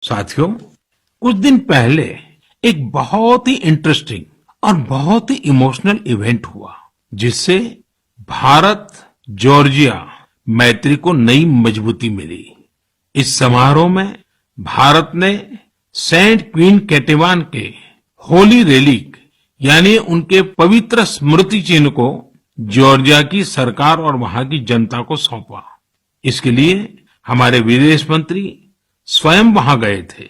साथियों, कुछ दिन पहले एक बहुत ही इंटरेस्टिंग और बहुत ही इमोशनल इवेंट हुआ, जिससे भारत जॉर्जिया मैत्री को नई मजबूती मिली। इस समारोह में भारत ने सेंट क्वीन केटेवान के होली रेलिक यानी उनके पवित्र स्मृति चिन्ह को जॉर्जिया की सरकार और वहां की जनता को सौंपा। इसके लिए हमारे विदेश मंत्री स्वयं वहां गए थे।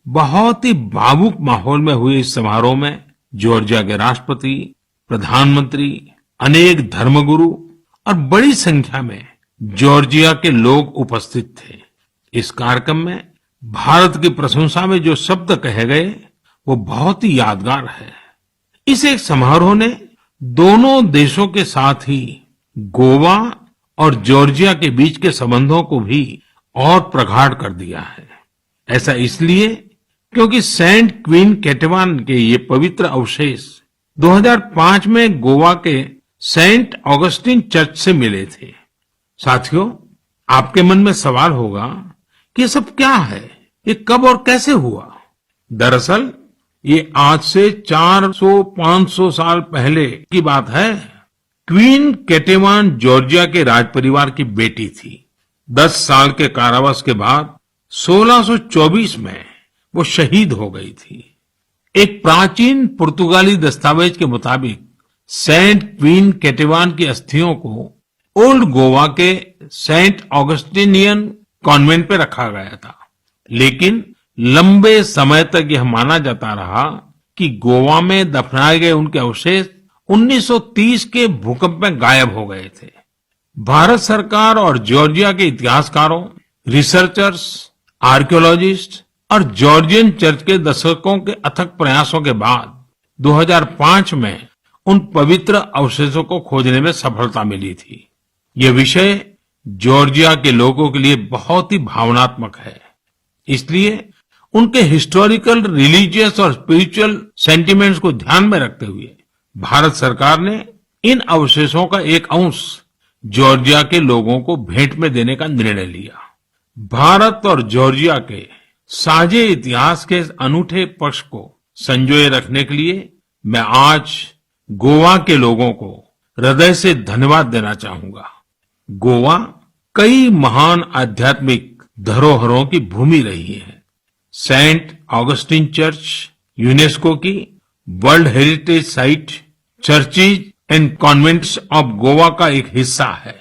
बहुत ही भावुक माहौल में हुए इस समारोह में जॉर्जिया के राष्ट्रपति, प्रधानमंत्री, अनेक धर्मगुरु और बड़ी संख्या में जॉर्जिया के लोग उपस्थित थे। इस कार्यक्रम में भारत की प्रशंसा में जो शब्द कहे गए वो बहुत ही यादगार है। इस एक समारोह ने दोनों देशों के साथ ही गोवा और जॉर्जिया के बीच के संबंधों को भी और प्रगाढ़ कर दिया है। ऐसा इसलिए क्योंकि सेंट क्वीन केटेवान के ये पवित्र अवशेष 2005 में गोवा के सेंट ऑगस्टिन चर्च से मिले थे। साथियों, आपके मन में सवाल होगा कि ये सब क्या है, ये कब और कैसे हुआ? दरअसल ये आज से 400-500 साल पहले की बात है। क्वीन केटेवान जॉर्जिया के राज परिवार की बेटी थी। 10 साल के कारावास के बाद 1624 में वो शहीद हो गई थी। एक प्राचीन पुर्तगाली दस्तावेज के मुताबिक सेंट क्वीन केटेवान की अस्थियों को ओल्ड गोवा के सेंट ऑगस्टिनियन कॉन्वेंट पे रखा गया था, लेकिन लंबे समय तक यह माना जाता रहा कि गोवा में दफनाए गए उनके अवशेष 1930 के भूकंप में गायब हो गए थे। भारत सरकार और जॉर्जिया के इतिहासकारों, रिसर्चर्स, आर्कियोलॉजिस्ट और जॉर्जियन चर्च के दशकों के अथक प्रयासों के बाद 2005 में उन पवित्र अवशेषों को खोजने में सफलता मिली थी। यह विषय जॉर्जिया के लोगों के लिए बहुत ही भावनात्मक है। इसलिए उनके हिस्टोरिकल, रिलीजियस और स्पिरिचुअल सेंटिमेंट्स को ध्यान में रखते हुए भारत सरकार ने इन अवशेषों का एक अंश जॉर्जिया के लोगों को भेंट में देने का निर्णय लिया। भारत और जॉर्जिया के साझे इतिहास के इस अनूठे पक्ष को संजोए रखने के लिए मैं आज गोवा के लोगों को हृदय से धन्यवाद देना चाहूंगा। गोवा कई महान आध्यात्मिक धरोहरों की भूमि रही है। सेंट ऑगस्टिन चर्च यूनेस्को की world heritage site, churches and convents of Goa का एक हिस्सा है।